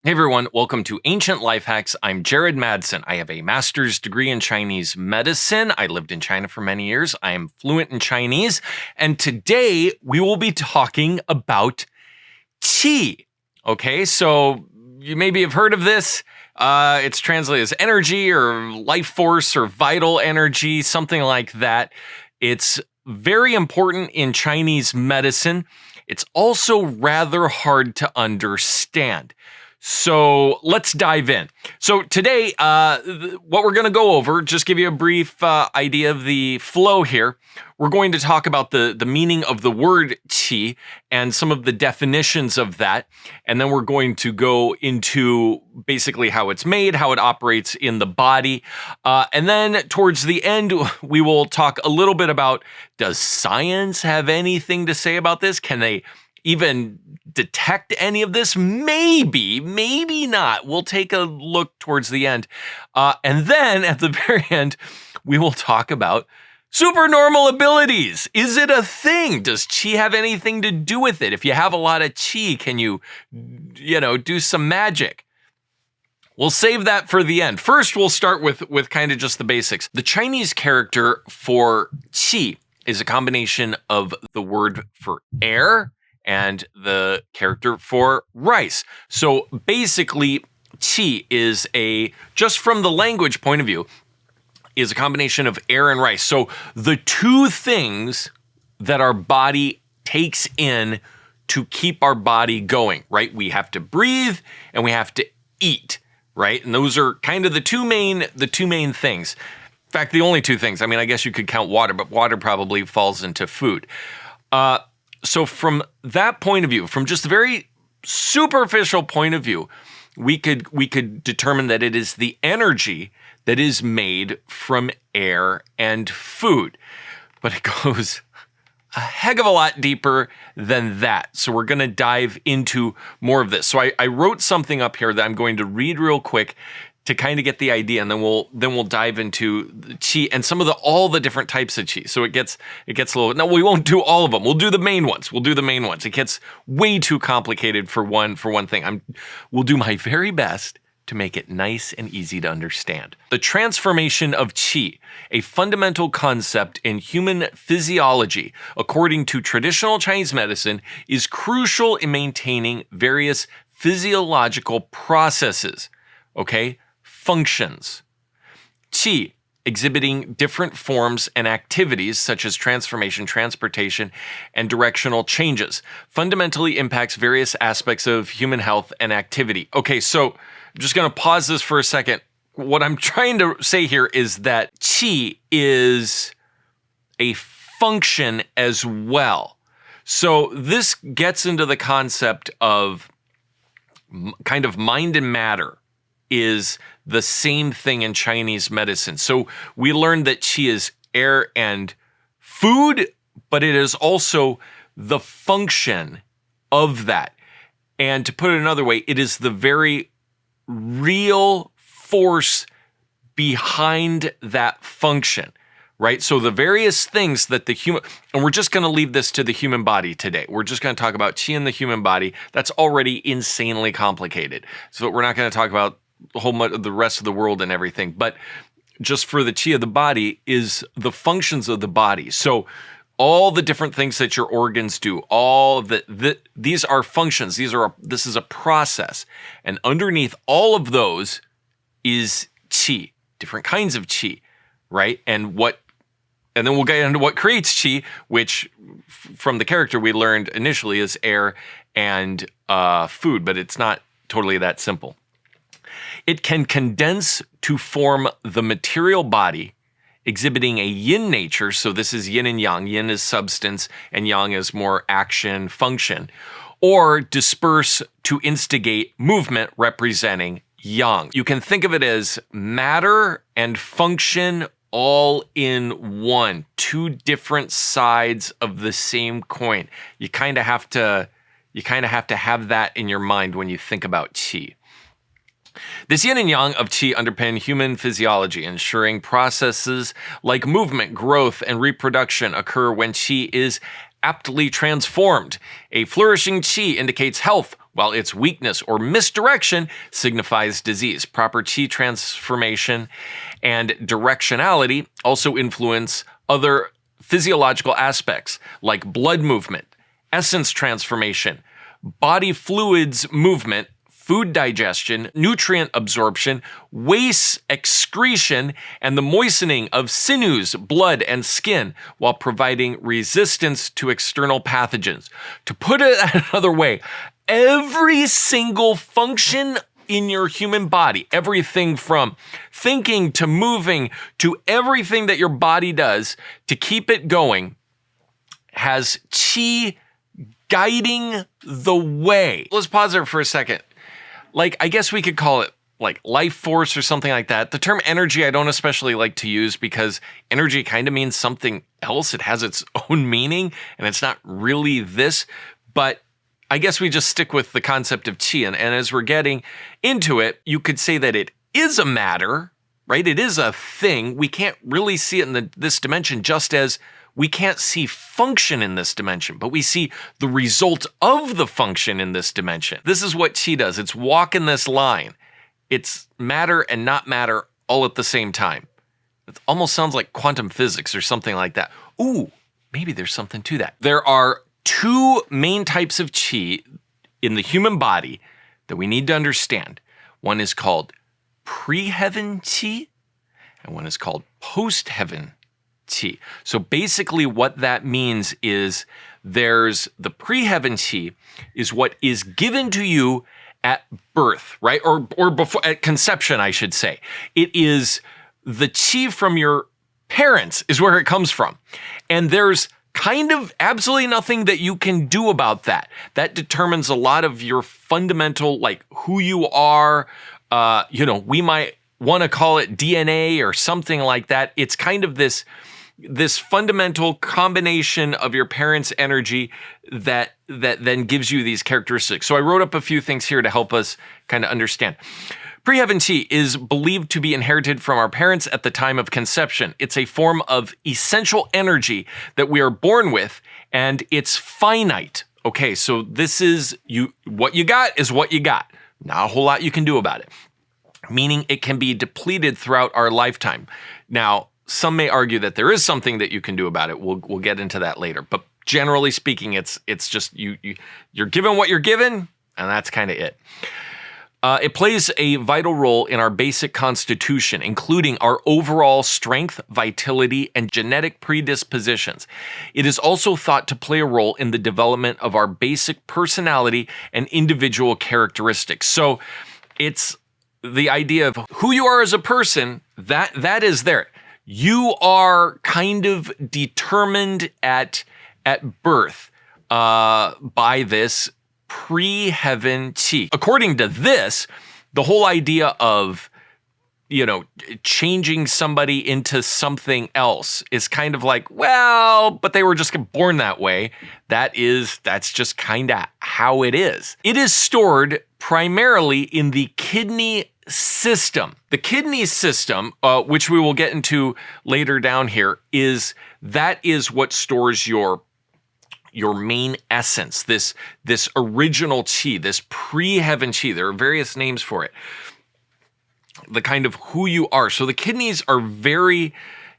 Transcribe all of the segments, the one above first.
Hey everyone, welcome to Ancient Life Hacks. I'm Jared Madsen. I have a master's degree in Chinese medicine. I lived in China for many years. I am fluent in Chinese. And today we will be talking about qi. Okay, so you maybe have heard of this. It's translated as energy or life force or vital energy, something like that. It's very important in Chinese medicine. It's also rather hard to understand. So let's dive in. So today, what we're going to go over, just give you a brief idea of the flow here. We're going to talk about the meaning of the word qi and some of the definitions of that. And then we're going to go into basically how it's made, how it operates in the body. And then towards the end, we will talk a little bit about, does science have anything to say about this? Can they even detect any of this? Maybe not. We'll take a look towards the end. And then at the very end, we will talk about supernormal abilities. Is it a thing? Does qi have anything to do with it? If you have a lot of qi, can you do some magic? We'll save that for the end. First, we'll start with kind of just the basics. The Chinese character for qi is a combination of the word for air and the character for rice. So basically, qi is just from the language point of view, is a combination of air and rice. So the two things that our body takes in to keep our body going, right? We have to breathe and we have to eat, right? And those are kind of the two main things. In fact, the only two things. I mean, I guess you could count water, but water probably falls into food. So from that point of view, from just a very superficial point of view, we could determine that it is the energy that is made from air and food. But it goes a heck of a lot deeper than that. So we're going to dive into more of this. So I wrote something up here that I'm going to read real quick to kind of get the idea, and then we'll dive into the qi and some of all the different types of qi. So it gets a little. No, we won't do all of them. We'll do the main ones. It gets way too complicated for one thing. We'll do my very best to make it nice and easy to understand. The transformation of qi, a fundamental concept in human physiology, according to traditional Chinese medicine, is crucial in maintaining various physiological processes. Okay? Functions. Qi, exhibiting different forms and activities such as transformation, transportation, and directional changes, fundamentally impacts various aspects of human health and activity. Okay, so I'm just going to pause this for a second. What I'm trying to say here is that qi is a function as well. So this gets into the concept of kind of mind and matter is the same thing in Chinese medicine. So we learned that qi is air and food, but it is also the function of that. And to put it another way, it is the very real force behind that function, right? So the various things that and we're just going to leave this to the human body today. We're just going to talk about qi in the human body. That's already insanely complicated. So we're not going to talk about the rest of the world and everything, but just for the qi of the body is the functions of the body. So all the different things that your organs do, these are functions. This is a process, and underneath all of those is qi, different kinds of qi, right? And then we'll get into what creates qi, which from the character we learned initially is air and food, but it's not totally that simple. It can condense to form the material body, exhibiting a yin nature. So this is yin and yang. Yin is substance and yang is more action, function. Or disperse to instigate movement, representing yang. You can think of it as matter and function all in one. Two different sides of the same coin. You kind of have to have that in your mind when you think about qi. This yin and yang of qi underpin human physiology, ensuring processes like movement, growth, and reproduction occur when qi is aptly transformed. A flourishing qi indicates health, while its weakness or misdirection signifies disease. Proper qi transformation and directionality also influence other physiological aspects like blood movement, essence transformation, body fluids movement, food digestion, nutrient absorption, waste excretion, and the moistening of sinews, blood, and skin while providing resistance to external pathogens. To put it another way, every single function in your human body, everything from thinking to moving to everything that your body does to keep it going, has qi guiding the way. Let's pause there for a second. Like, I guess we could call it like life force or something like that. The term energy I don't especially like to use because energy kind of means something else. It has its own meaning and it's not really this, but I guess we just stick with the concept of qi. And as we're getting into it, you could say that it is a matter, right? It is a thing. We can't really see it in this dimension, just as we can't see function in this dimension, but we see the result of the function in this dimension. This is what qi does. It's walking this line. It's matter and not matter all at the same time. It almost sounds like quantum physics or something like that. Ooh, maybe there's something to that. There are two main types of qi in the human body that we need to understand. One is called pre-heaven qi, and one is called post-heaven qi. So basically what that means is there's the pre-heaven qi is what is given to you at birth, right? Or before, at conception, I should say. It is the qi from your parents is where it comes from. And there's kind of absolutely nothing that you can do about that. That determines a lot of your fundamental, like who you are. We might want to call it DNA or something like that. It's kind of this fundamental combination of your parents' energy that then gives you these characteristics. So I wrote up a few things here to help us kind of understand. Pre-heaven qi is believed to be inherited from our parents at the time of conception. It's a form of essential energy that we are born with, and it's finite. Okay, so this is what you got is what you got. Not a whole lot you can do about it. Meaning it can be depleted throughout our lifetime. Now, some may argue that there is something that you can do about it. We'll get into that later. But generally speaking, it's just you're given what you're given, and that's kind of it. It plays a vital role in our basic constitution, including our overall strength, vitality, and genetic predispositions. It is also thought to play a role in the development of our basic personality and individual characteristics. So it's the idea of who you are as a person, that is there. You are kind of determined at birth by this pre-heaven qi. According to this, the whole idea of, changing somebody into something else is kind of like, well, but they were just born that way. That's just kind of how it is. It is stored primarily in the kidney system. The kidney system, which we will get into later down here, is what stores your main essence, this original qi, this pre-heaven qi. There are various names for it. The kind of who you are. So the kidneys are very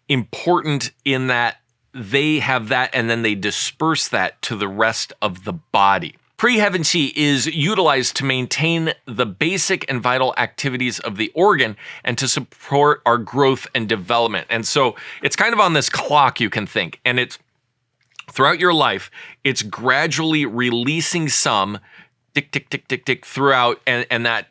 important in that they have that and then they disperse that to the rest of the body. Pre-heaven qi is utilized to maintain the basic and vital activities of the organ and to support our growth and development. And so it's kind of on this clock, you can think, and it's throughout your life, it's gradually releasing some tick, tick, tick, tick, tick throughout. And that,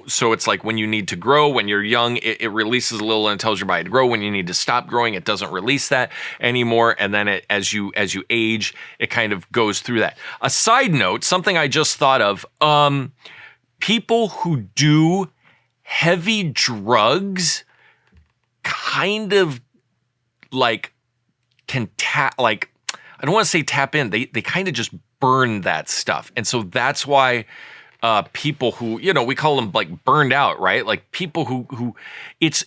so it's like when you need to grow, when you're young, it releases a little and tells your body to grow. When you need to stop growing, it doesn't release that anymore. And then as you age, it kind of goes through that. A side note, something I just thought of, people who do heavy drugs kind of like can I don't want to say tap in. They kind of just burn that stuff. And so that's why people who, we call them like burned out, right? Like people who it's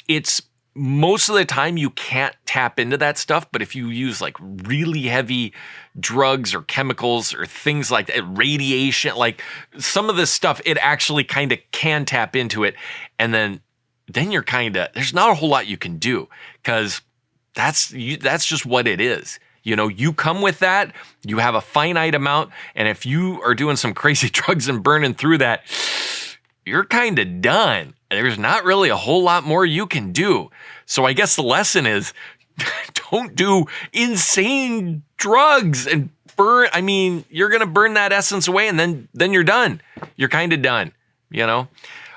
most of the time you can't tap into that stuff, but if you use like really heavy drugs or chemicals or things like that, radiation, like some of this stuff, it actually kind of can tap into it. And then you're kind of, there's not a whole lot you can do because that's just what it is. You know, you come with that, you have a finite amount, and if you are doing some crazy drugs and burning through that, you're kind of done. There's not really a whole lot more you can do. So I guess the lesson is don't do insane drugs and burn. I mean, you're going to burn that essence away and then you're done. You're kind of done, you know?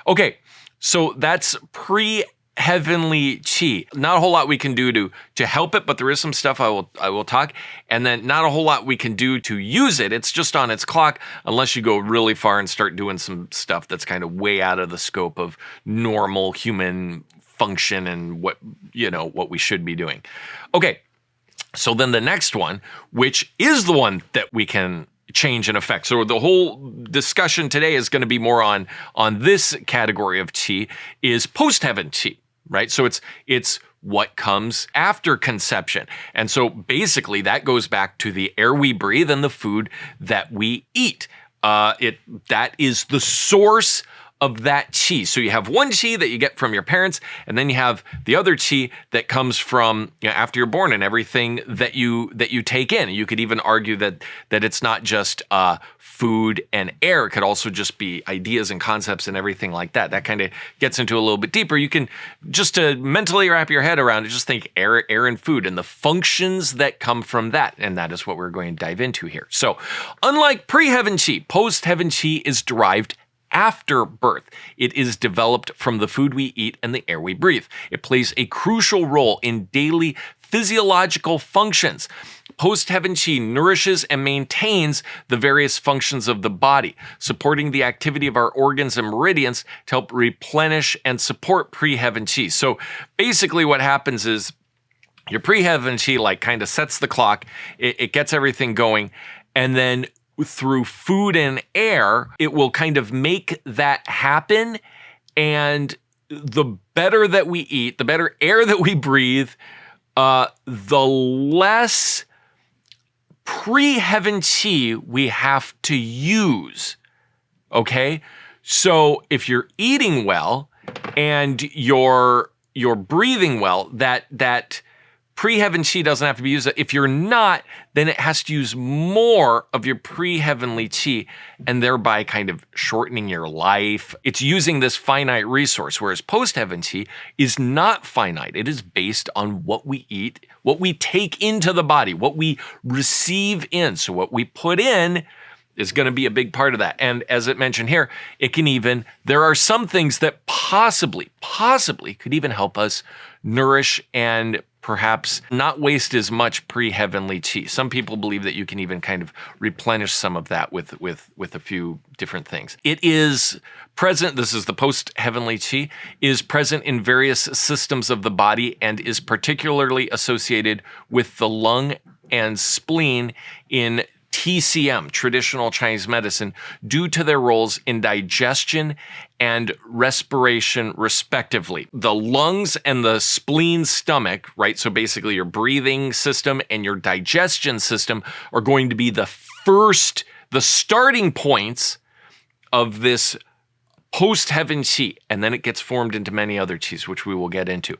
Okay, so that's pre-heavenly qi. Not a whole lot we can do to help it, but there is some stuff I will talk. And then not a whole lot we can do to use it. It's just on its clock unless you go really far and start doing some stuff that's kind of way out of the scope of normal human function and what we should be doing. Okay, so then the next one, which is the one that we can change and affect. So the whole discussion today is going to be more on this category of qi, is post-heaven qi, right? So it's what comes after conception. And so basically that goes back to the air we breathe and the food that we eat. That is the source of that qi. So you have one qi that you get from your parents, and then you have the other qi that comes from, you know, after you're born and everything that you take in. You could even argue that it's not just food and air. It could also just be ideas and concepts and everything like that. That kind of gets into a little bit deeper. You can just to mentally wrap your head around it, just think air and food and the functions that come from that. And that is what we're going to dive into here. So unlike pre-heaven qi, post-heaven qi is derived after birth. It is developed from the food we eat and the air we breathe. It plays a crucial role in daily physiological functions. Post-heaven qi nourishes and maintains the various functions of the body, supporting the activity of our organs and meridians to help replenish and support pre-heaven qi. So basically what happens is your pre-heaven qi like kind of sets the clock, it gets everything going, and then through food and air, it will kind of make that happen. And the better that we eat, the better air that we breathe, the less pre-heaven qi we have to use. Okay? So if you're eating well and you're breathing well, that pre-heaven qi doesn't have to be used. If you're not, then it has to use more of your pre-heavenly qi and thereby kind of shortening your life. It's using this finite resource, whereas post-heaven qi is not finite. It is based on what we eat, what we take into the body, what we receive in. So what we put in is going to be a big part of that. And as it mentioned here, there are some things that possibly could even help us nourish and perhaps not waste as much pre-heavenly qi. Some people believe that you can even kind of replenish some of that with a few different things. It is present, this is the post-heavenly qi, is present in various systems of the body and is particularly associated with the lung and spleen in TCM, traditional Chinese medicine, due to their roles in digestion and respiration, respectively. The lungs and the spleen stomach, right? So basically your breathing system and your digestion system are going to be the starting points of this post-heaven qi, and then it gets formed into many other qis, which we will get into.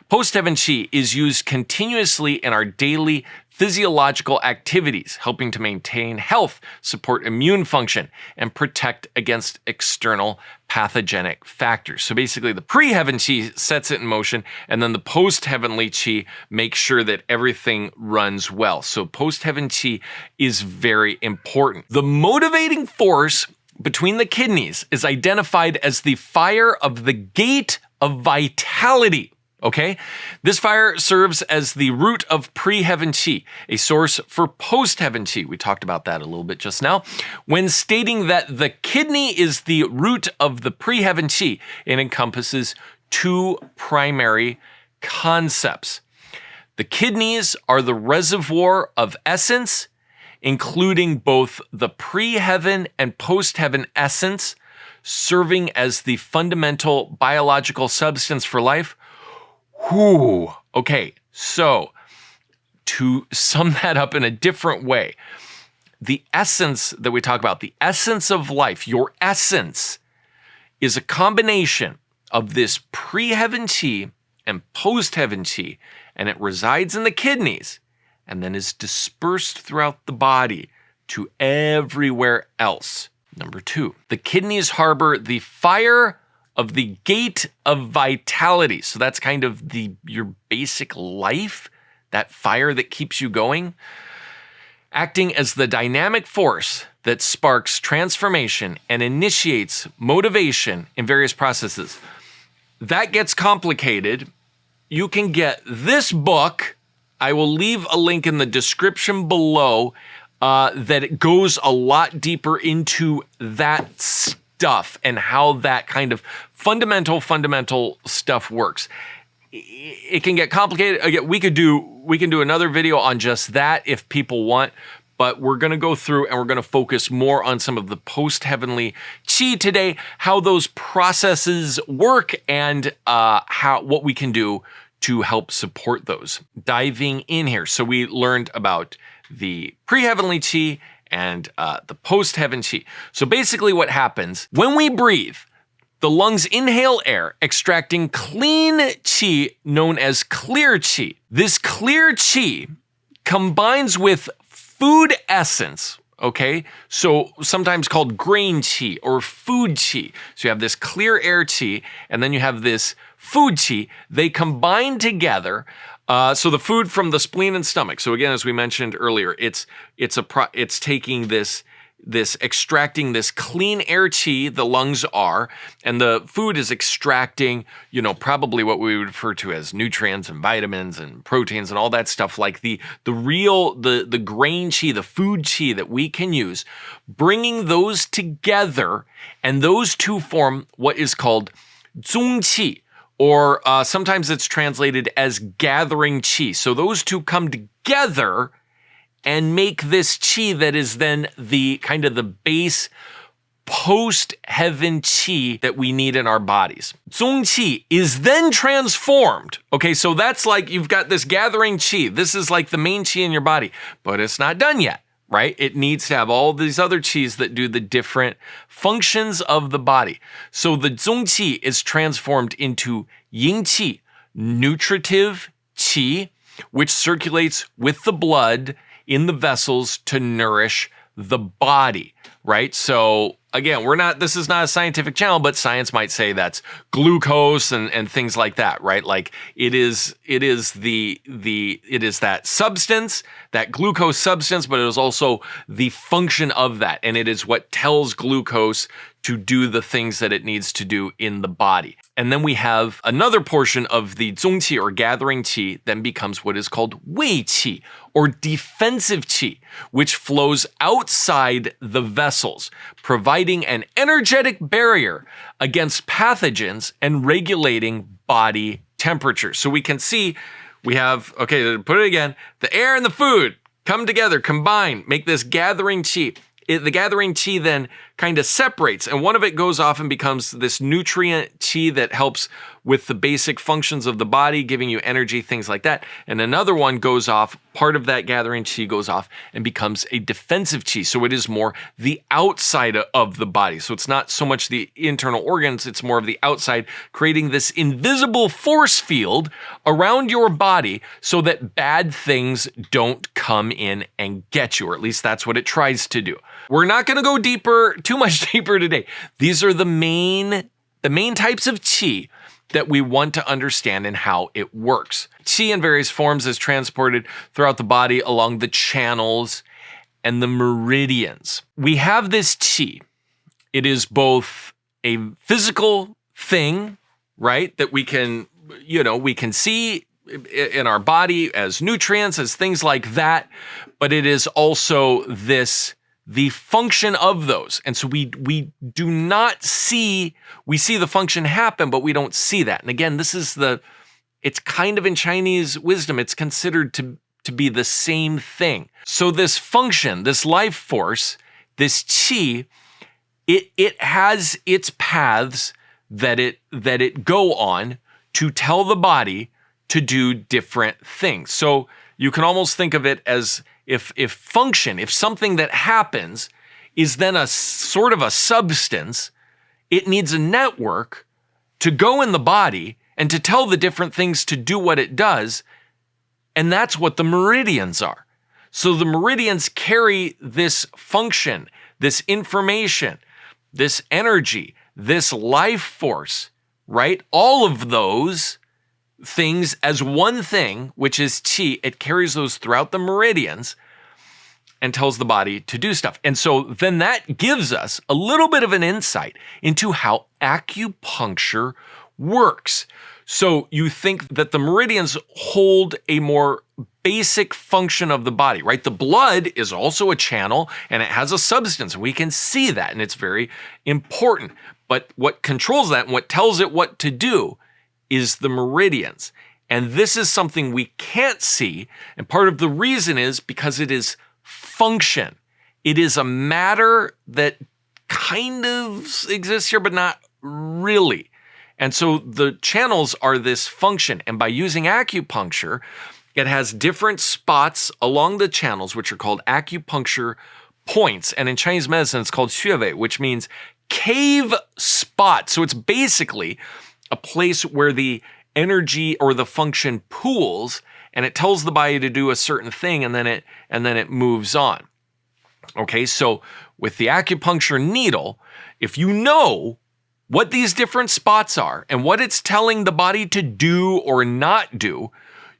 Post-heaven qi is used continuously in our daily physiological activities, helping to maintain health, support immune function, and protect against external pathogenic factors. So basically the pre-heaven qi sets it in motion, and then the post-heavenly qi makes sure that everything runs well. So post-heaven qi is very important. The motivating force between the kidneys is identified as the fire of the gate of vitality. Okay? This fire serves as the root of pre-heaven qi, a source for post-heaven qi. We talked about that a little bit just now. When stating that the kidney is the root of the pre-heaven qi, it encompasses two primary concepts. The kidneys are the reservoir of essence, including both the pre-heaven and post-heaven essence, serving as the fundamental biological substance for life. Whew. Okay, so to sum that up in a different way, the essence that we talk about, the essence of life, your essence, is a combination of this pre-heaven qi and post-heaven qi, and it resides in the kidneys and then is dispersed throughout the body to everywhere else. Number 2, the kidneys harbor the fire of the gate of vitality. So that's kind of your basic life, that fire that keeps you going, acting as the dynamic force that sparks transformation and initiates motivation in various processes. That gets complicated. You can get this book. I will leave a link in the description below that it goes a lot deeper into that stuff and how that kind of fundamental stuff works. It can get complicated. Again, we can do another video on just that if people want, but we're going to go through and we're going to focus more on some of the post-heavenly qi today, how those processes work, and what we can do to help support those. Diving in here. So we learned about the pre-heavenly qi and the post-heaven qi. So basically what happens when we breathe, the lungs inhale air, extracting clean qi known as clear qi. This clear qi combines with food essence, okay? So sometimes called grain qi or food qi. So you have this clear air qi, and then you have this food qi. They combine together. So the food from the spleen and stomach. So again, as we mentioned earlier, it's taking this extracting this clean air qi, the lungs are, and the food is extracting, probably what we would refer to as nutrients and vitamins and proteins and all that stuff, like the grain qi, the food qi that we can use, bringing those together, and those two form what is called zong qi, or sometimes it's translated as gathering qi. So those two come together and make this qi that is then the kind of the base post-heaven qi that we need in our bodies. Zong qi is then transformed. Okay, so that's like you've got this gathering qi. This is like the main qi in your body, but it's not done yet, right? It needs to have all these other qis that do the different functions of the body. So the zong qi is transformed into yin qi, nutritive qi, which circulates with the blood in the vessels to nourish the body, right? So again, this is not a scientific channel, but science might say that's glucose and things like that, right? Like it is that substance, that glucose substance, but it is also the function of that. And it is what tells glucose to do the things that it needs to do in the body. And then we have another portion of the zong qi or gathering qi then becomes what is called wei qi or defensive qi, which flows outside the vessels, providing an energetic barrier against pathogens and regulating body temperature. So we can see we have, okay, put it again, the air and the food come together, combine, make this gathering qi. The gathering qi then kind of separates, and one of it goes off and becomes this nutrient qi that helps with the basic functions of the body, giving you energy, things like that. And another one goes off, part of that gathering qi goes off and becomes a defensive qi. So it is more the outside of the body. So it's not so much the internal organs, it's more of the outside, creating this invisible force field around your body so that bad things don't come in and get you, or at least that's what it tries to do. We're not going to go too much deeper today. These are the main types of qi that we want to understand and how it works. Qi in various forms is transported throughout the body along the channels and the meridians. We have this qi. It is both a physical thing, right, that we can see in our body as nutrients, as things like that, but it is also the function of those. And so we do not see, we see the function happen, but we don't see that. And again, it's kind of in Chinese wisdom, it's considered to be the same thing. So this function, this life force, this qi, it has its paths that it go on to tell the body to do different things. So you can almost think of it as if something that happens is then a sort of a substance, it needs a network to go in the body and to tell the different things to do what it does. And that's what the meridians are. So the meridians carry this function, this information, this energy, this life force, right? All of those things as one thing, which is qi. It carries those throughout the meridians and tells the body to do stuff. And so then that gives us a little bit of an insight into how acupuncture works. So you think that the meridians hold a more basic function of the body, right? The blood is also a channel and it has a substance. We can see that and it's very important. But what controls that and what tells it what to do is the meridians. And this is something we can't see. And part of the reason is because it is function. It is a matter that kind of exists here, but not really. And so the channels are this function. And by using acupuncture, it has different spots along the channels, which are called acupuncture points. And in Chinese medicine, it's called xue, which means cave spot. So it's basically a place where the energy or the function pools and it tells the body to do a certain thing and then it moves on. Okay, so with the acupuncture needle, if you know what these different spots are and what it's telling the body to do or not do,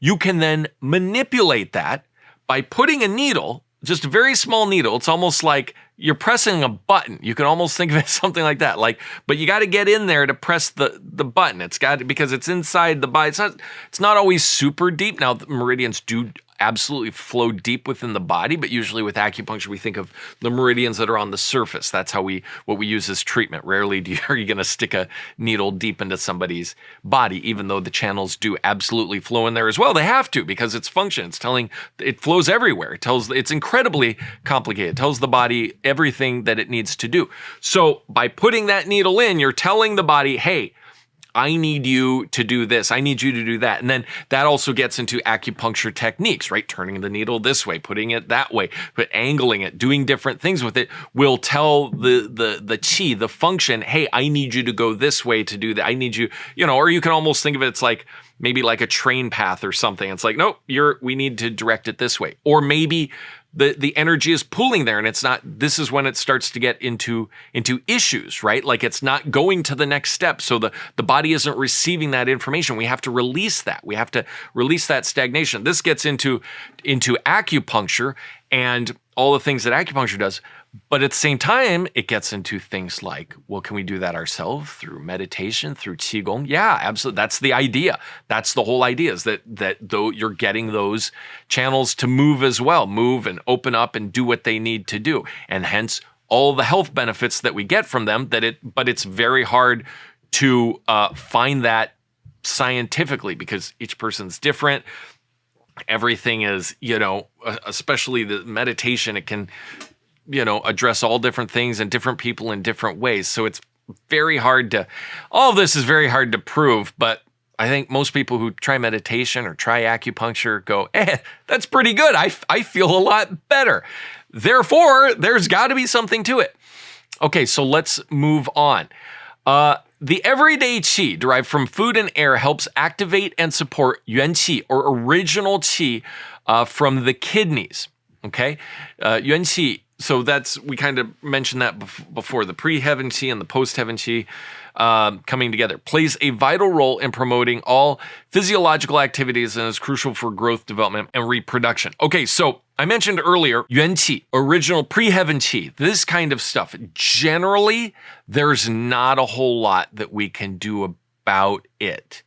you can then manipulate that by putting a needle, just a very small needle. It's almost like you're pressing a button. You can almost think of it as something like that. But you got to get in there to press the button. It's got to, because it's inside the body. It's not always super deep. Now, the meridians do absolutely flow deep within the body, but usually with acupuncture, we think of the meridians that are on the surface. That's what we use as treatment. Rarely are you going to stick a needle deep into somebody's body, even though the channels do absolutely flow in there as well. They have to because it's function. It flows everywhere. It's incredibly complicated. It tells the body everything that it needs to do. So by putting that needle in, you're telling the body, hey, I need you to do this. I need you to do that. And then that also gets into acupuncture techniques, right? Turning the needle this way, putting it that way, but angling it, doing different things with it will tell the qi, the function, hey, I need you to go this way to do that. I need you, or you can almost think of it, it's like maybe like a train path or something. It's like, nope, we need to direct it this way. Or maybe the energy is pooling there and it's not, this is when it starts to get into issues, right? Like it's not going to the next step. So the body isn't receiving that information. We have to release that. We have to release that stagnation. This gets into acupuncture and all the things that acupuncture does. But at the same time, it gets into things like, well, can we do that ourselves through meditation, through Qigong? Yeah, absolutely. That's the idea. That's the whole idea is that though you're getting those channels to move as well, move and open up and do what they need to do. And hence all the health benefits that we get from them, but it's very hard to find that scientifically because each person's different. Everything is, especially the meditation, it can address all different things and different people in different ways. So it's all of this is very hard to prove, but I think most people who try meditation or try acupuncture go, that's pretty good. I feel a lot better. Therefore, there's got to be something to it. Okay, so let's move on. The everyday qi derived from food and air helps activate and support yuan qi or original qi from the kidneys. Okay, yuan qi. So we kind of mentioned that before, the pre-heaven qi and the post-heaven qi coming together, plays a vital role in promoting all physiological activities and is crucial for growth, development, and reproduction. Okay, so I mentioned earlier, yuan qi, original pre-heaven qi, this kind of stuff. Generally, there's not a whole lot that we can do about it.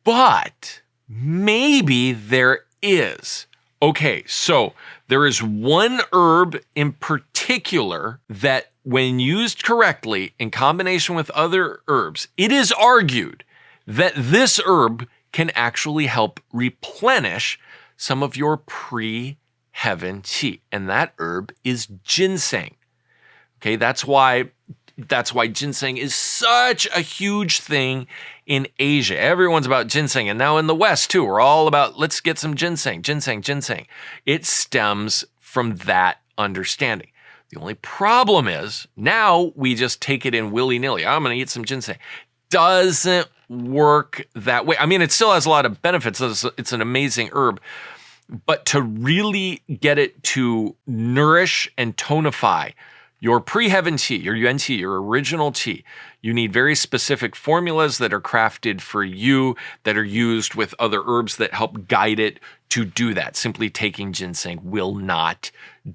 But maybe there is. Okay, so there is one herb in particular that when used correctly in combination with other herbs, it is argued that this herb can actually help replenish some of your pre-heaven qi. And that herb is ginseng. Okay, that's why That's why ginseng is such a huge thing in Asia. Everyone's about ginseng. And now in the West, too, we're all about, let's get some ginseng. It stems from that understanding. The only problem is now we just take it in willy-nilly. I'm going to eat some ginseng. Doesn't work that way. I mean, it still has a lot of benefits. It's an amazing herb. But to really get it to nourish and tonify your pre-heaven qi, your yuan qi, your original qi, you need very specific formulas that are crafted for you, that are used with other herbs that help guide it to do that. Simply taking ginseng will not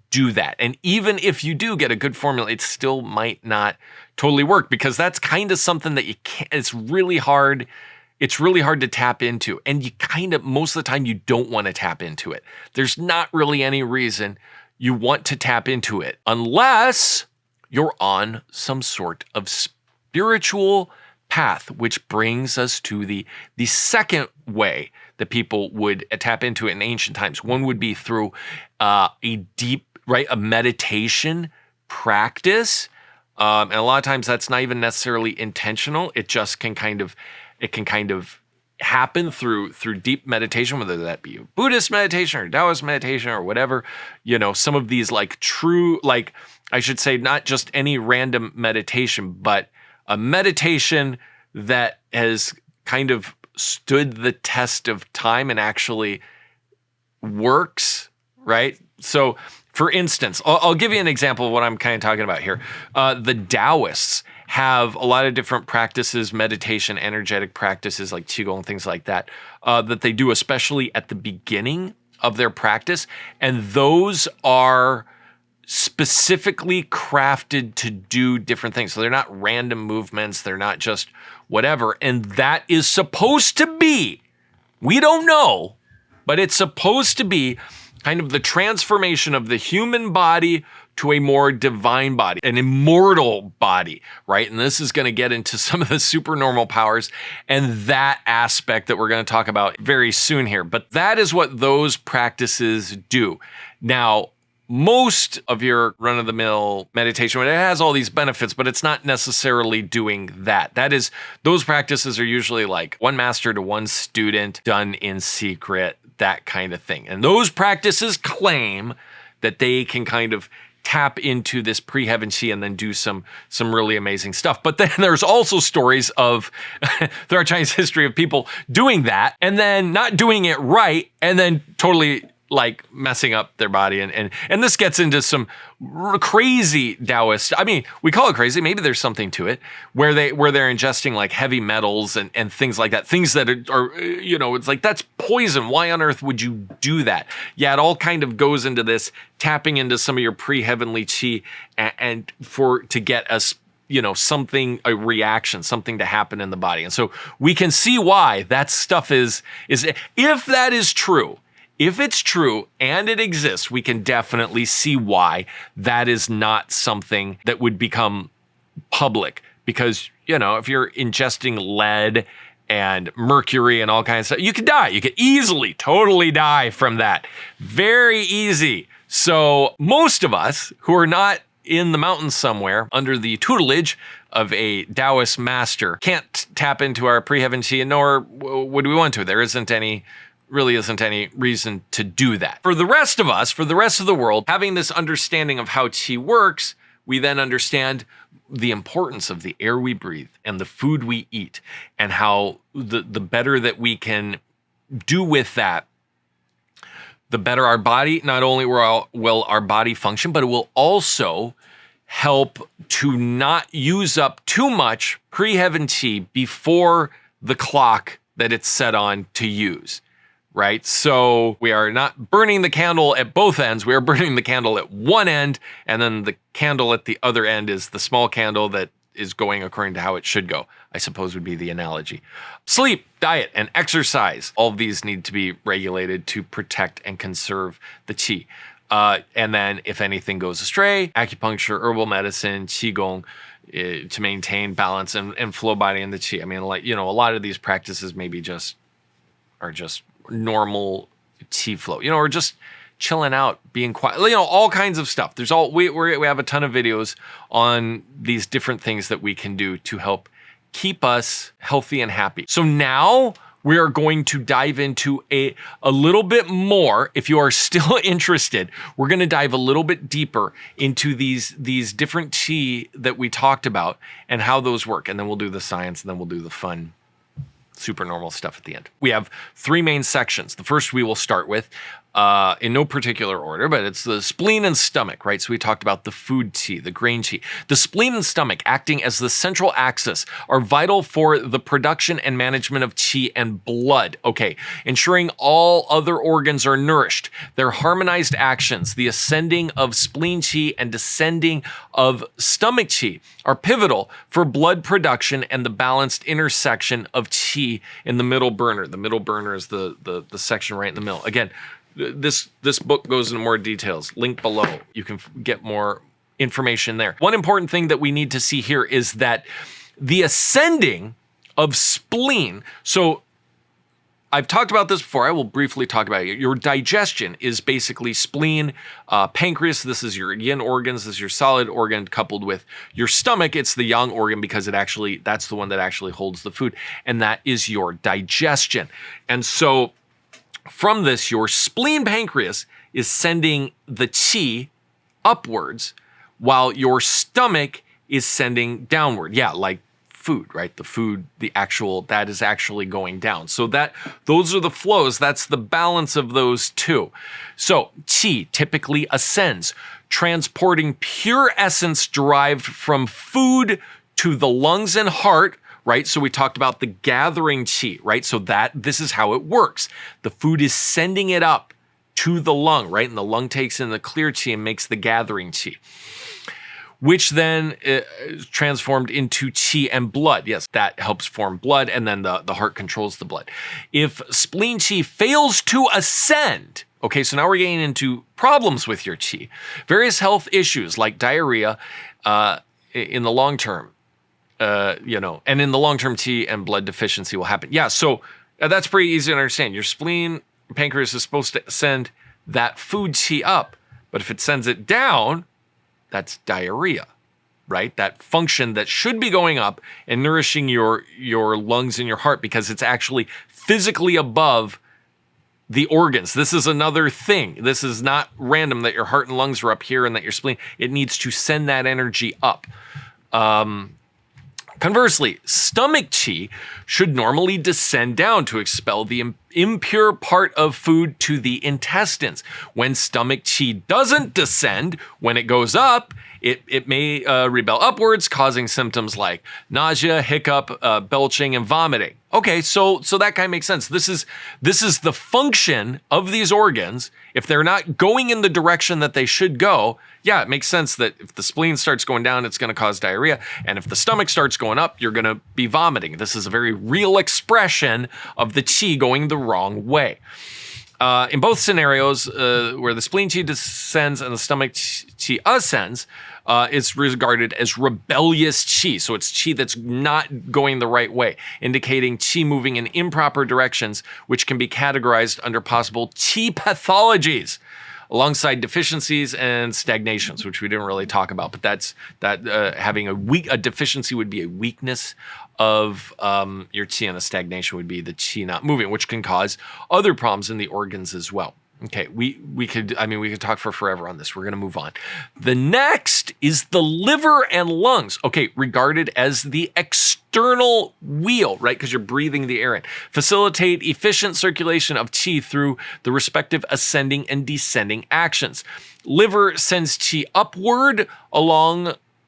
do that. And even if you do get a good formula, it still might not totally work, because that's kind of something that you can't, it's really hard to tap into. And you kind of, most of the time, you don't want to tap into it. There's not really any reason you want to tap into it unless you're on some sort of spiritual path, which brings us to the second way that people would tap into it in ancient times. One would be through a meditation practice. And a lot of times that's not even necessarily intentional. It just can kind of happen through deep meditation, whether that be Buddhist meditation or Taoist meditation or whatever. You know, some of these I should say, not just any random meditation, but a meditation that has kind of stood the test of time and actually works, right? So, for instance, I'll give you an example of what I'm kind of talking about here. The Taoists have a lot of different practices, meditation, energetic practices like Qigong, things like that, that they do especially at the beginning of their practice. And those are specifically crafted to do different things. So they're not random movements. They're not just whatever. And that is supposed to be, we don't know, but it's supposed to be kind of the transformation of the human body to a more divine body, an immortal body, right? And this is going to get into some of the supernormal powers and that aspect that we're going to talk about very soon here. But that is what those practices do. Now, most of your run-of-the-mill meditation, it has all these benefits, but it's not necessarily doing that. Those practices are usually like one master to one student, done in secret, that kind of thing. And those practices claim that they can kind of tap into this pre-heaven qi and then do some really amazing stuff. But then there's also stories of throughout Chinese history of people doing that and then not doing it right and then totally like messing up their body. And this gets into some crazy Taoist, I mean, we call it crazy, maybe there's something to it, where they're ingesting like heavy metals and things like that, things that are, it's like, that's poison. Why on earth would you do that? Yeah, it all kind of goes into this tapping into some of your pre-heavenly qi and to get us, a reaction, something to happen in the body. And so we can see why that stuff is if that is true. If it's true and it exists, we can definitely see why that is not something that would become public. Because, if you're ingesting lead and mercury and all kinds of stuff, you could die. You could easily, totally die from that. Very easy. So most of us who are not in the mountains somewhere under the tutelage of a Taoist master can't tap into our pre-heaven qi, nor would we want to. There really isn't any reason to do that. For the rest of us, for the rest of the world, having this understanding of how qi works, we then understand the importance of the air we breathe and the food we eat, and how the better that we can do with that, the better our body, not only will our body function, but it will also help to not use up too much pre-heaven qi before the clock that it's set on to use. Right? So we are not burning the candle at both ends. We are burning the candle at one end, and then the candle at the other end is the small candle that is going according to how it should go, I suppose would be the analogy. Sleep, diet, and exercise. All of these need to be regulated to protect and conserve the qi. And then if anything goes astray, acupuncture, herbal medicine, qigong, to maintain balance and flow body in the qi. I mean, a lot of these practices maybe are just normal qi flow, or just chilling out, being quiet, you know, all kinds of stuff. There's all, we have a ton of videos on these different things that we can do to help keep us healthy and happy. So now we are going to dive into a little bit more. If you are still interested, we're going to dive a little bit deeper into these different qi that we talked about and how those work. And then we'll do the science, and then we'll do the fun, super normal stuff at the end. We have three main sections. The first we will start with, in no particular order, but it's the spleen and stomach, right? So we talked about the food qi, the grain qi. The spleen and stomach, acting as the central axis, are vital for the production and management of qi and blood. Okay, ensuring all other organs are nourished. Their harmonized actions, the ascending of spleen qi and descending of stomach qi, are pivotal for blood production and the balanced intersection of qi in the middle burner. The middle burner is the section right in the middle. Again, this book goes into more details. Link below. You can get more information there. One important thing that we need to see here is that the ascending of spleen. So I've talked about this before. I will briefly talk about it. Your digestion is basically spleen, pancreas. This is your yin organs. This is your solid organ coupled with your stomach. It's the yang organ because that's the one that actually holds the food. And that is your digestion. And so from this, your spleen pancreas is sending the qi upwards while your stomach is sending downward. Yeah, like food, right? The food, that is actually going down. So those are the flows. That's the balance of those two. So qi typically ascends, transporting pure essence derived from food to the lungs and heart, right? So we talked about the gathering qi, right? So this is how it works. The food is sending it up to the lung, right? And the lung takes in the clear qi and makes the gathering qi, which then is transformed into qi and blood. Yes, that helps form blood, and then the heart controls the blood. If spleen qi fails to ascend, okay, so now we're getting into problems with your qi. Various health issues like diarrhea in the long term, and in the long term, qi and blood deficiency will happen. Yeah, so that's pretty easy to understand. Your spleen, pancreas is supposed to send that food qi up, but if it sends it down, that's diarrhea, right? That function that should be going up and nourishing your lungs and your heart because it's actually physically above the organs. This is another thing. This is not random that your heart and lungs are up here and that your spleen, it needs to send that energy up. Conversely, stomach qi should normally descend down to expel the impure part of food to the intestines. When stomach qi doesn't descend, when it goes up, it may rebel upwards, causing symptoms like nausea, hiccup, belching, and vomiting. Okay, so that kind of makes sense. This is the function of these organs. If they're not going in the direction that they should go, yeah, it makes sense that if the spleen starts going down, it's going to cause diarrhea. And if the stomach starts going up, you're going to be vomiting. This is a very real expression of the qi going the wrong way. In both scenarios, where the spleen qi descends and the stomach qi ascends, it's regarded as rebellious qi. So it's qi that's not going the right way, indicating qi moving in improper directions, which can be categorized under possible qi pathologies, alongside deficiencies and stagnations, which we didn't really talk about. But having a deficiency would be a weakness of your qi, and a stagnation would be the qi not moving, which can cause other problems in the organs as well. Okay, we could talk for forever on this. We're going to move on. The next is the liver and lungs. Okay, regarded as the external wheel, right? Because you're breathing the air in. Facilitate efficient circulation of qi through the respective ascending and descending actions. Liver sends qi upward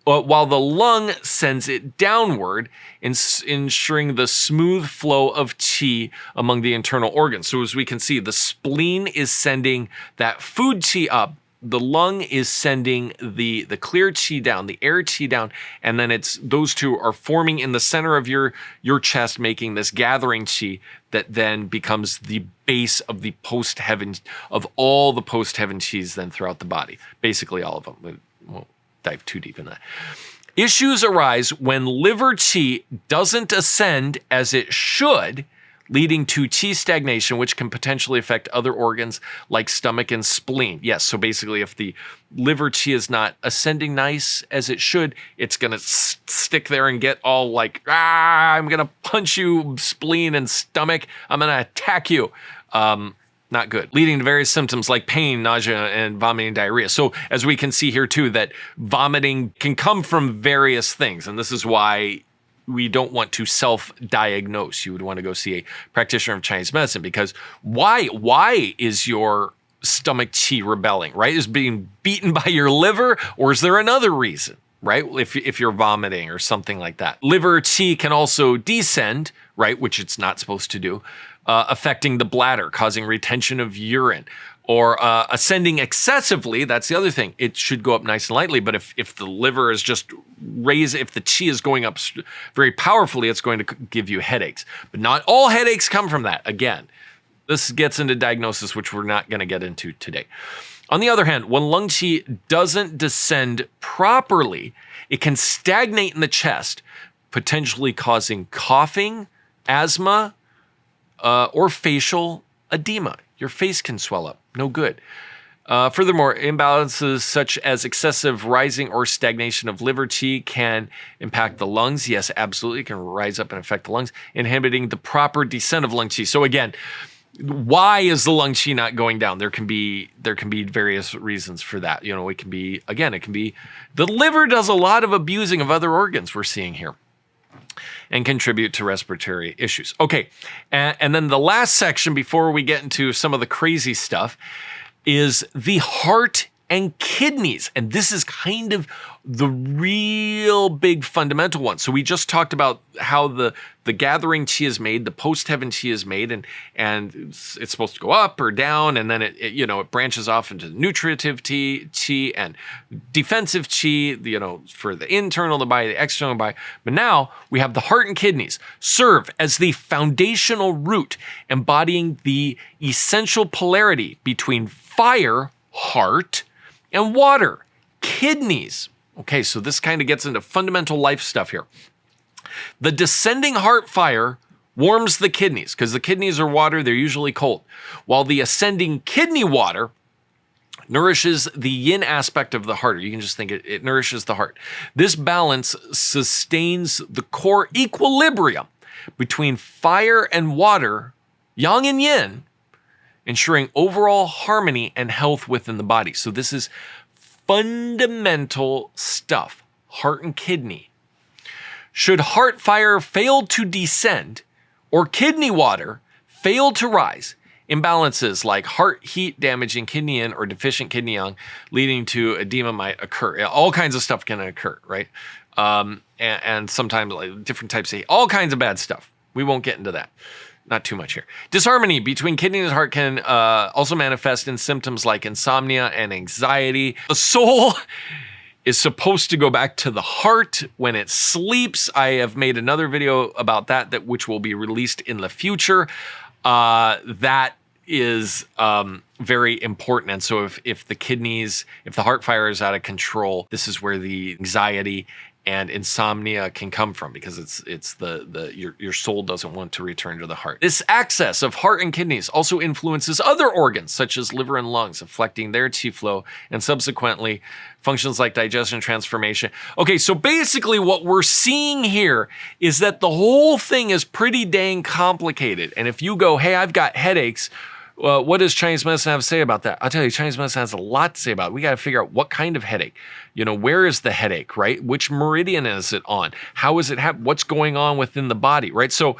while the lung sends it downward, ensuring the smooth flow of qi among the internal organs. So as we can see, the spleen is sending that food qi up, the lung is sending the clear qi down, the air qi down, and then those two are forming in the center of your chest, making this gathering qi that then becomes the base of the post-heaven, of all the post-heaven qis then throughout the body. Basically all of them. We won't dive too deep in that. Issues arise when liver qi doesn't ascend as it should, leading to qi stagnation, which can potentially affect other organs like stomach and spleen. Yes, so basically if the liver qi is not ascending nice as it should, it's going to stick there and get all like, I'm going to punch you, spleen and stomach. I'm going to attack you. Not good, leading to various symptoms like pain, nausea, and vomiting, diarrhea. So as we can see here too, that vomiting can come from various things. And this is why we don't want to self-diagnose. You would want to go see a practitioner of Chinese medicine, because why is your stomach qi rebelling, right? Is being beaten by your liver, or is there another reason, right? If you're vomiting or something like that. Liver qi can also descend, right? Which it's not supposed to do. Affecting the bladder, causing retention of urine, or ascending excessively. That's the other thing. It should go up nice and lightly, but if the liver is just raised, if the qi is going up very powerfully, it's going to give you headaches. But not all headaches come from that. Again, this gets into diagnosis, which we're not going to get into today. On the other hand, when lung qi doesn't descend properly, it can stagnate in the chest, potentially causing coughing, asthma, or facial edema. Your face can swell up. No good. Furthermore, imbalances such as excessive rising or stagnation of liver qi can impact the lungs. Yes, absolutely. It can rise up and affect the lungs, inhibiting the proper descent of lung qi. So again, why is the lung qi not going down? There can be various reasons for that. You know, it can be the liver does a lot of abusing of other organs we're seeing here, and contribute to respiratory issues. Okay, and then the last section before we get into some of the crazy stuff is the heart and kidneys. And this is kind of the real big fundamental one. So we just talked about how the gathering qi is made, the post-heaven qi is made, and it's supposed to go up or down, and then it branches off into nutritive qi and defensive qi, for the internal the body, the external body. But now we have the heart and kidneys serve as the foundational root, embodying the essential polarity between fire, heart, and water, kidneys. Okay, so this kind of gets into fundamental life stuff here. The descending heart fire warms the kidneys, because the kidneys are water, they're usually cold, while the ascending kidney water nourishes the yin aspect of the heart. Or you can just think it nourishes the heart. This balance sustains the core equilibrium between fire and water, yang and yin, ensuring overall harmony and health within the body. So this is fundamental stuff, heart and kidney. Should heart fire fail to descend or kidney water fail to rise, imbalances like heart heat damaging kidney yin or deficient kidney yang, leading to edema might occur. All kinds of stuff can occur, right? And sometimes like different types of, all kinds of bad stuff. We won't get into that. Not too much here. Disharmony between kidney and heart can also manifest in symptoms like insomnia and anxiety. The soul is supposed to go back to the heart when it sleeps. I have made another video about that which will be released in the future. That is very important. And so if the heart fire is out of control, this is where the anxiety and insomnia can come from, because it's your soul doesn't want to return to the heart. This access of heart and kidneys also influences other organs such as liver and lungs, affecting their qi flow and subsequently functions like digestion, transformation. Okay, so basically what we're seeing here is that the whole thing is pretty dang complicated. And if you go, hey, I've got headaches, what does Chinese medicine have to say about that? I'll tell you, Chinese medicine has a lot to say about it. We got to figure out what kind of headache. Where is the headache, right? Which meridian is it on? How is it what's going on within the body, right? So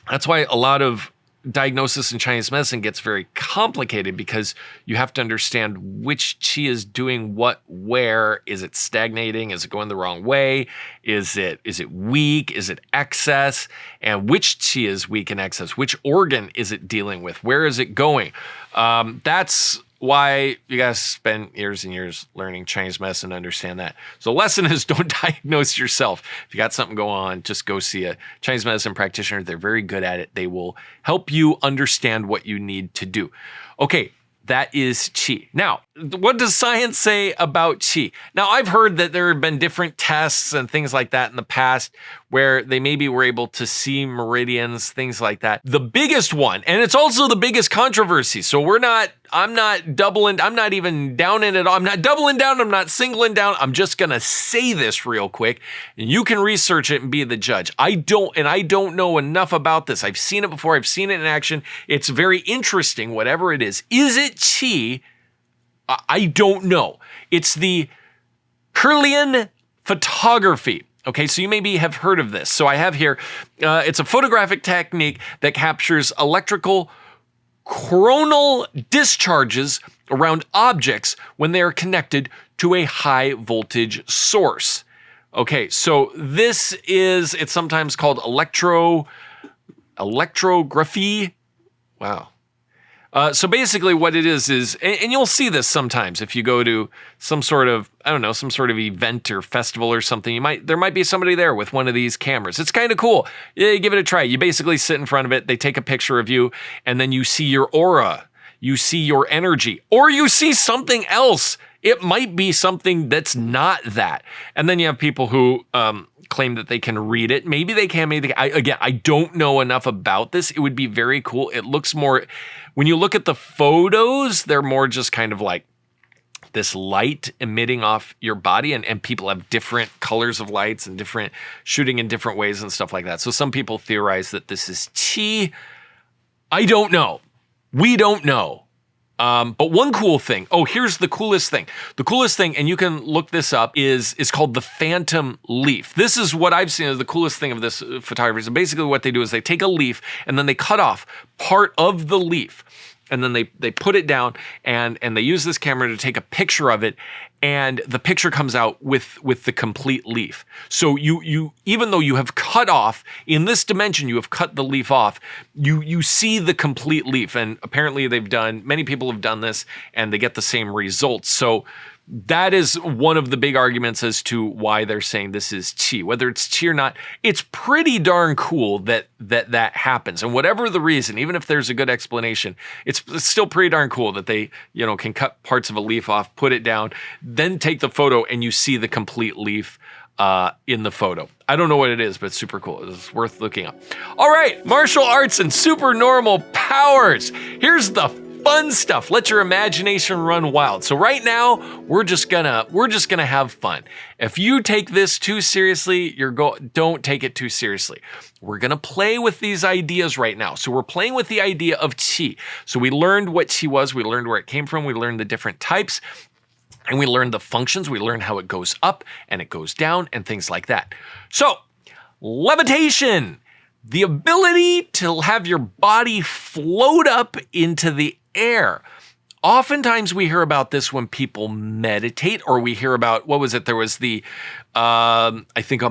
that's why a lot of diagnosis in Chinese medicine gets very complicated, because you have to understand which qi is doing what, where. Is it stagnating? Is it going the wrong way? Is it weak? Is it excess? And which qi is weak and excess? Which organ is it dealing with? Where is it going? That's why you guys spend years and years learning Chinese medicine to understand that. So the lesson is, don't diagnose yourself. If you got something going on, just go see a Chinese medicine practitioner. They're very good at it. They will help you understand what you need to do. Okay, that is qi. Now, what does science say about qi? Now, I've heard that there have been different tests and things like that in the past where they maybe were able to see meridians, things like that. The biggest one, and it's also the biggest controversy. So I'm not even down in it all. I'm not doubling down. I'm not singling down. I'm just going to say this real quick. And you can research it and be the judge. I don't know enough about this. I've seen it before. I've seen it in action. It's very interesting, whatever it is. Is it Qi? I don't know. It's the Kirlian Photography. Okay, so you maybe have heard of this. So I have here, it's a photographic technique that captures electrical coronal discharges around objects when they are connected to a high voltage source. Okay, so it's sometimes called electrography. Wow. So basically what it is, and you'll see this sometimes if you go to some sort of event or festival or something, there might be somebody there with one of these cameras. It's kind of cool. Yeah, give it a try. You basically sit in front of it, they take a picture of you, and then you see your aura, you see your energy, or you see something else. It might be something that's not that. And then you have people who claim that they can read it. Maybe they can, I don't know enough about this. It would be very cool. It looks more, when you look at the photos, they're more just kind of like this light emitting off your body, and people have different colors of lights and different shooting in different ways and stuff like that. So some people theorize that this is Qi. I don't know. We don't know. But one cool thing, here's the coolest thing. The coolest thing, and you can look this up, is called the phantom leaf. This is what I've seen as the coolest thing of this photography. So basically what they do is they take a leaf and then they cut off part of the leaf. And then they put it down and they use this camera to take a picture of it, and the picture comes out with the complete leaf. So you even though you have cut off, in this dimension, you have cut the leaf off, you see the complete leaf. And apparently many people have done this and they get the same results. So that is one of the big arguments as to why they're saying this is Qi. Whether it's Qi or not, it's pretty darn cool that happens. And whatever the reason, even if there's a good explanation, it's still pretty darn cool that they, can cut parts of a leaf off, put it down, then take the photo, and you see the complete leaf in the photo. I don't know what it is, but it's super cool. It's worth looking up. All right, martial arts and supernormal powers. Here's the fun stuff. Let your imagination run wild. So right now, we're just gonna have fun. If you take this too seriously, don't take it too seriously. We're gonna play with these ideas right now. So we're playing with the idea of Qi. So we learned what Qi was, we learned where it came from, we learned the different types, and we learned the functions, we learned how it goes up and it goes down and things like that. So, levitation. The ability to have your body float up into the air. Oftentimes we hear about this when people meditate, or we hear about, what was it? There was I think a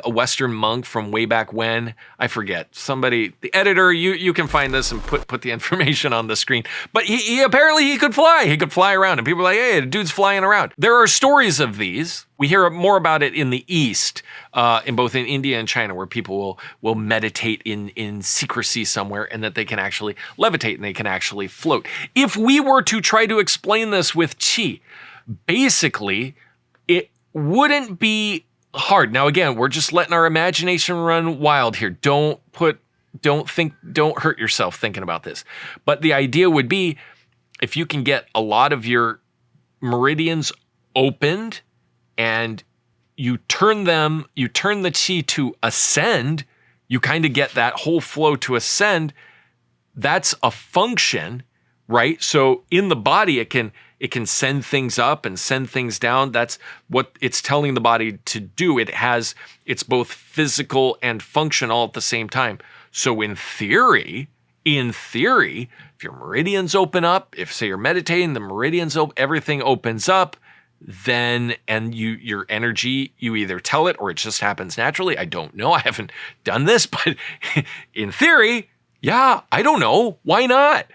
Western monk from way back when, I forget, somebody, the editor, you can find this and put the information on the screen. But he apparently he could fly around, and people are like, hey, the dude's flying around. There are stories of these. We hear more about it in the East, in both in India and China, where people will meditate in secrecy somewhere, and that they can actually levitate and they can actually float. If we were to try to explain this with Qi, basically, it wouldn't be hard. Now, again, we're just letting our imagination run wild here. Don't hurt yourself thinking about this. But the idea would be, if you can get a lot of your meridians opened and you turn the Qi to ascend, you kind of get that whole flow to ascend. That's a function, right? So in the body, it can send things up and send things down. That's what it's telling the body to do. It's both physical and function all at the same time. So in theory, if your meridians open up, if say you're meditating, the meridians everything opens up, then, and your energy, you either tell it or it just happens naturally. I don't know. I haven't done this, but in theory, yeah, I don't know. Why not?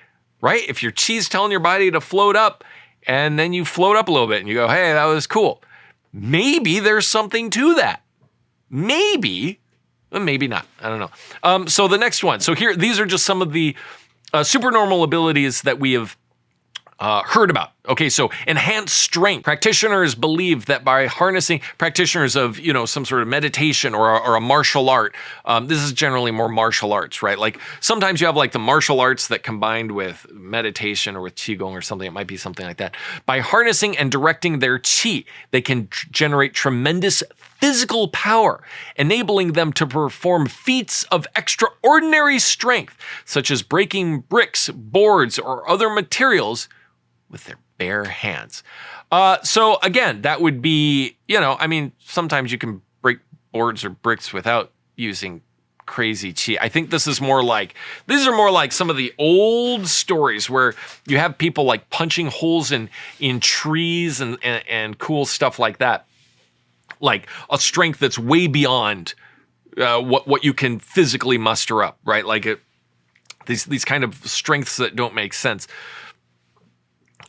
Right? If your Qi's telling your body to float up, and then you float up a little bit and you go, hey, that was cool. Maybe there's something to that. Maybe, but maybe not. I don't know. So the next one. So here, these are just some of the supernormal abilities that we have heard about. Okay, so enhanced strength. Practitioners believe that by harnessing, practitioners of, some sort of meditation or a martial art, this is generally more martial arts, right? Like sometimes you have like the martial arts that combined with meditation or with Qigong or something, it might be something like that. By harnessing and directing their Qi, they can generate tremendous physical power, enabling them to perform feats of extraordinary strength, such as breaking bricks, boards, or other materials with their bare hands. So again, that would be, sometimes you can break boards or bricks without using crazy Qi. I think these are more like some of the old stories where you have people like punching holes in trees and cool stuff like that. Like a strength that's way beyond what you can physically muster up, right? Like these kind of strengths that don't make sense.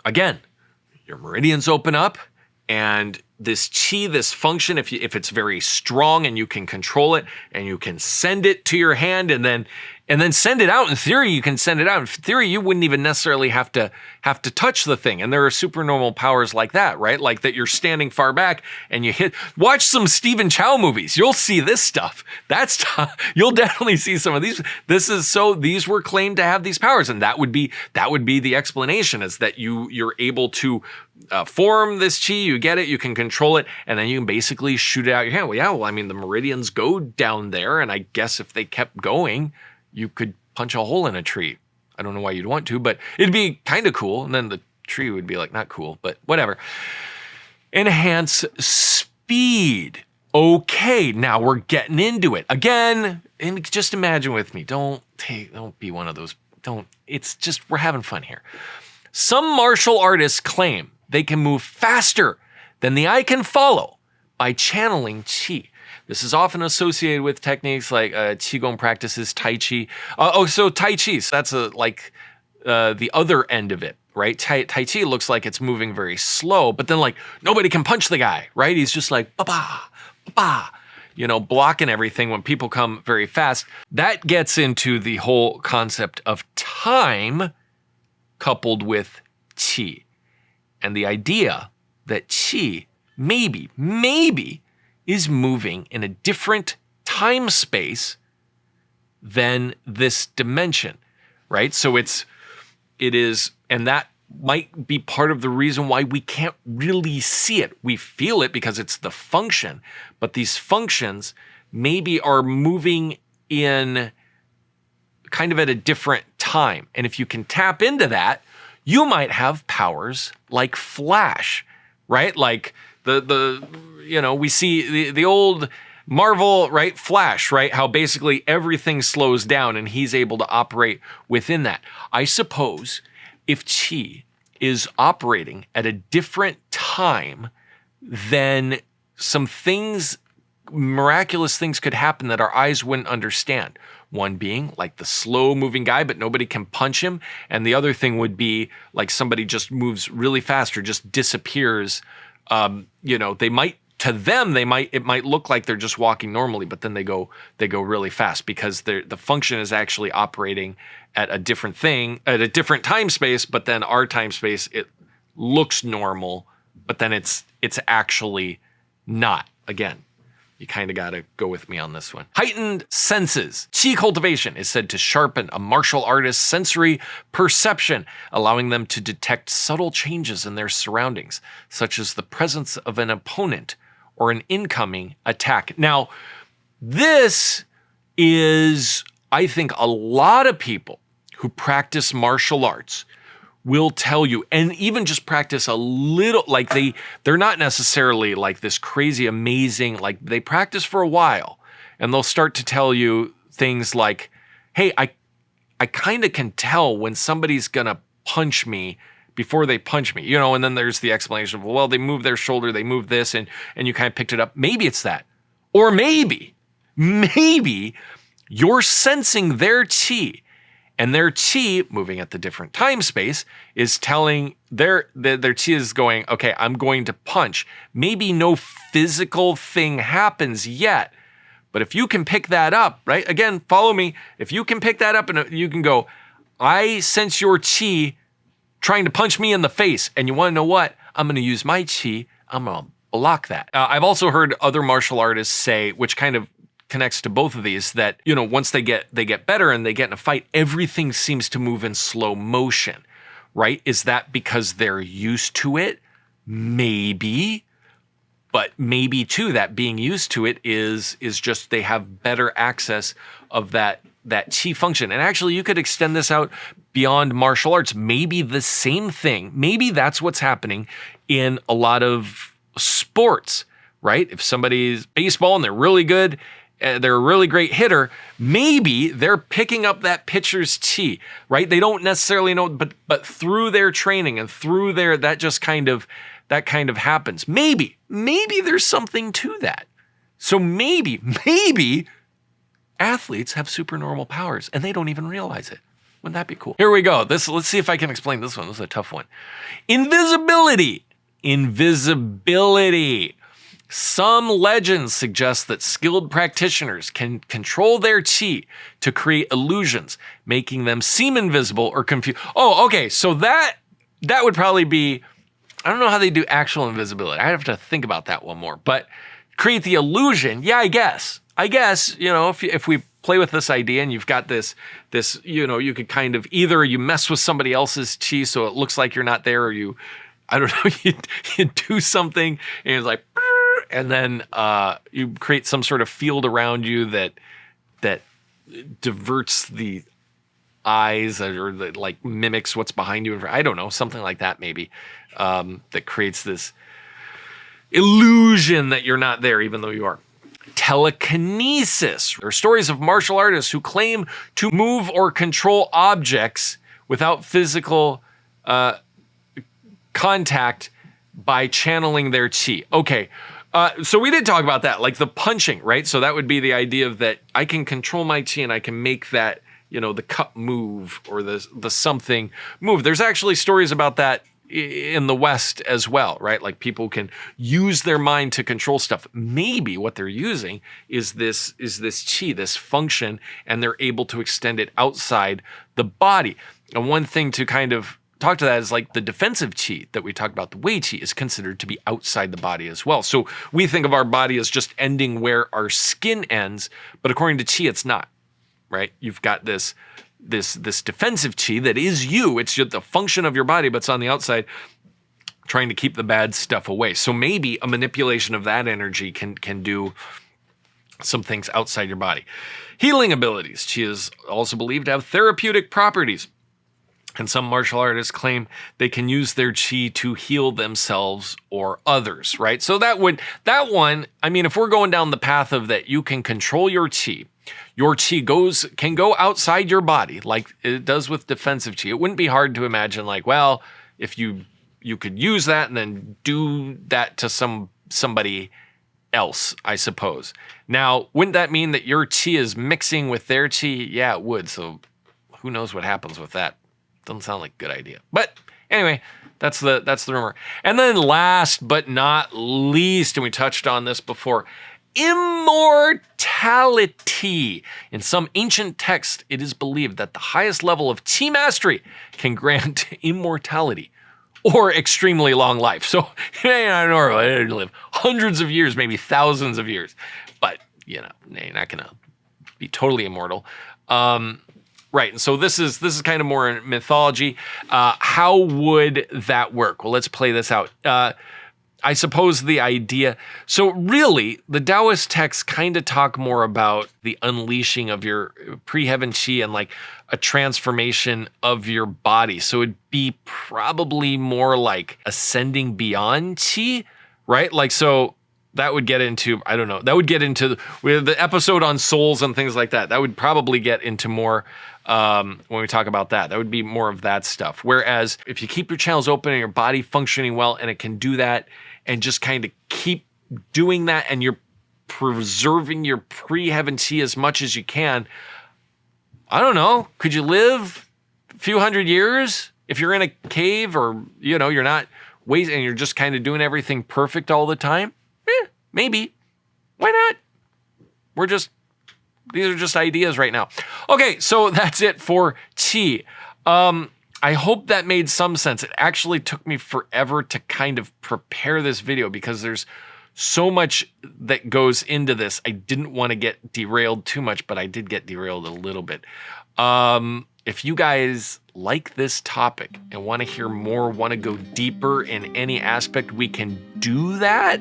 Again, your meridians open up, and this Qi, this function, if it's very strong and you can control it, and you can send it to your hand, and then send it out. In theory, you can send it out. In theory, you wouldn't even necessarily have to touch the thing. And there are supernormal powers like that, right? Like that you're standing far back and you hit. Watch some Stephen Chow movies. You'll see this stuff. You'll definitely see some of these. These were claimed to have these powers, and that would be the explanation, is that you're able to form this Qi. You get it. You can control it, and then you can basically shoot it out your hand. The meridians go down there, and I guess if they kept going, you could punch a hole in a tree. I don't know why you'd want to, but it'd be kind of cool. And then the tree would be like, not cool, but whatever. Enhance speed. Okay, now we're getting into it. Again, and just imagine with me. Don't be one of those. It's just, we're having fun here. Some martial artists claim they can move faster than the eye can follow by channeling Qi. This is often associated with techniques like Qigong practices, Tai Chi. So Tai Chi, so that's the other end of it, right? Tai Chi looks like it's moving very slow, but then like nobody can punch the guy, right? He's just like, ba-ba, ba-ba, blocking everything when people come very fast. That gets into the whole concept of time coupled with Qi. And the idea that Qi maybe is moving in a different time space than this dimension, right? So it is, and that might be part of the reason why we can't really see it. We feel it because it's the function, but these functions maybe are moving in kind of at a different time. And if you can tap into that, you might have powers like Flash, right? Like we see the old Marvel, right? Flash, right? How basically everything slows down and he's able to operate within that. I suppose if Qi is operating at a different time, then some things, miraculous things could happen that our eyes wouldn't understand. One being like the slow moving guy, but nobody can punch him. And the other thing would be like somebody just moves really fast or just disappears. It might look like they're just walking normally, but then they go really fast because the function is actually operating at a different thing, at a different time space, but then our time space, it looks normal, but then it's actually not. Again, you kind of got to go with me on this one. Heightened senses. Qi cultivation is said to sharpen a martial artist's sensory perception, allowing them to detect subtle changes in their surroundings, such as the presence of an opponent or an incoming attack. Now, this is, I think, a lot of people who practice martial arts will tell you, and even just practice a little, like they're not necessarily like this crazy amazing, like they practice for a while and they'll start to tell you things like, hey, I kind of can tell when somebody's gonna punch me before they punch me, and then there's the explanation of, well, they move their shoulder, they move this, and you kind of picked it up. Maybe it's that. Or maybe you're sensing their Qi, and their Qi, moving at the different time space, is telling their Qi is going, okay, I'm going to punch. Maybe no physical thing happens yet, but if you can pick that up, right? Again, follow me. If you can pick that up and you can go, I sense your Qi trying to punch me in the face. And you want to know what? I'm going to use my Qi. I'm going to block that. I've also heard other martial artists say, which kind of connects to both of these, that, you know, once they get better and they get in a fight, everything seems to move in slow motion, right? Is that because they're used to it? Maybe. But maybe too, that being used to it is just they have better access of that Qi function. And actually, you could extend this out beyond martial arts. Maybe the same thing. Maybe that's what's happening in a lot of sports, right? If somebody's baseball and they're really good, they're a really great hitter, maybe they're picking up that pitcher's Qi, right? They don't necessarily know, but through their training and through that just kind of happens. Maybe there's something to that. So maybe athletes have supernormal powers and they don't even realize it. Wouldn't that be cool? Here we go. Let's see if I can explain this one. This is a tough one. Invisibility. Some legends suggest that skilled practitioners can control their Qi to create illusions, making them seem invisible or confused. Oh, okay. So that would probably be, I don't know how they do actual invisibility. I have to think about that one more. But create the illusion, yeah, I guess, you know, if we play with this idea and you've got this, you know, you could kind of either you mess with somebody else's Qi so it looks like you're not there, or you, I don't know, you do something and it's like, and then you create some sort of field around you that diverts the eyes, or that like mimics what's behind you. I don't know, something like that maybe, that creates this illusion that you're not there even though you are. Telekinesis. There are stories of martial artists who claim to move or control objects without physical contact by channeling their Qi. Okay, so we did talk about that, like the punching, right? So that would be the idea of that I can control my Qi and I can make that, you know, the cup move or the something move. There's actually stories about that in the West as well, right? Like people can use their mind to control stuff. Maybe what they're using is this Qi, this function, and they're able to extend it outside the body. And one thing to kind of talk to that is like the defensive Qi that we talk about, the Wei Qi, is considered to be outside the body as well. So we think of our body as just ending where our skin ends, but according to Qi, it's not, right? You've got this defensive Qi that is you. It's just the function of your body, but it's on the outside trying to keep the bad stuff away. So maybe a manipulation of that energy can do some things outside your body. Healing abilities. Qi is also believed to have therapeutic properties. And some martial artists claim they can use their Qi to heal themselves or others, right? So that one, I mean, if we're going down the path of that you can control your Qi can go outside your body like it does with defensive Qi. It wouldn't be hard to imagine like, well, if you could use that and then do that to somebody else, I suppose. Now, wouldn't that mean that your Qi is mixing with their Qi? Yeah, it would. So who knows what happens with that? Doesn't sound like a good idea. But anyway, that's the rumor. And then last but not least, and we touched on this before, immortality. In some ancient text, it is believed that the highest level of Qi mastery can grant immortality or extremely long life. So you may not live hundreds of years, maybe thousands of years, but you know, you're not gonna be totally immortal. Right, and so this is kind of more mythology. How would that work? Well, let's play this out. I suppose the idea, so really, the Taoist texts kind of talk more about the unleashing of your pre-heaven Qi and like a transformation of your body. So it'd be probably more like ascending beyond Qi, right? Like, so that would get into, I don't know, that would get into with the episode on souls and things like that. That would probably get into more when we talk about that. That would be more of that stuff. Whereas if you keep your channels open and your body functioning well and it can do that and just kind of keep doing that and you're preserving your pre-heaven Qi as much as you can, I don't know, could you live a few hundred years if you're in a cave or, you know, you're not waiting and you're just kind of doing everything perfect all the time? Maybe. Why not? These are just ideas right now. Okay, so that's it for Qi. I hope that made some sense. It actually took me forever to kind of prepare this video because there's so much that goes into this. I didn't want to get derailed too much, but I did get derailed a little bit. If you guys like this topic and want to hear more, want to go deeper in any aspect, we can do that.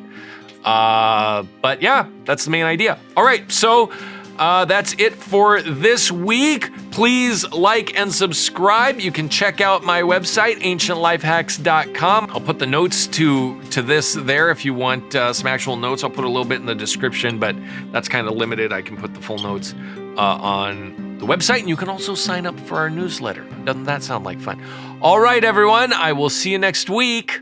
But yeah, that's the main idea. All right, so that's it for this week. Please like and subscribe. You can check out my website, ancientlifehacks.com. I'll put the notes to this there if you want some actual notes. I'll put a little bit in the description, but that's kind of limited. I can put the full notes on the website, and you can also sign up for our newsletter. Doesn't that sound like fun? All right, everyone. I will see you next week.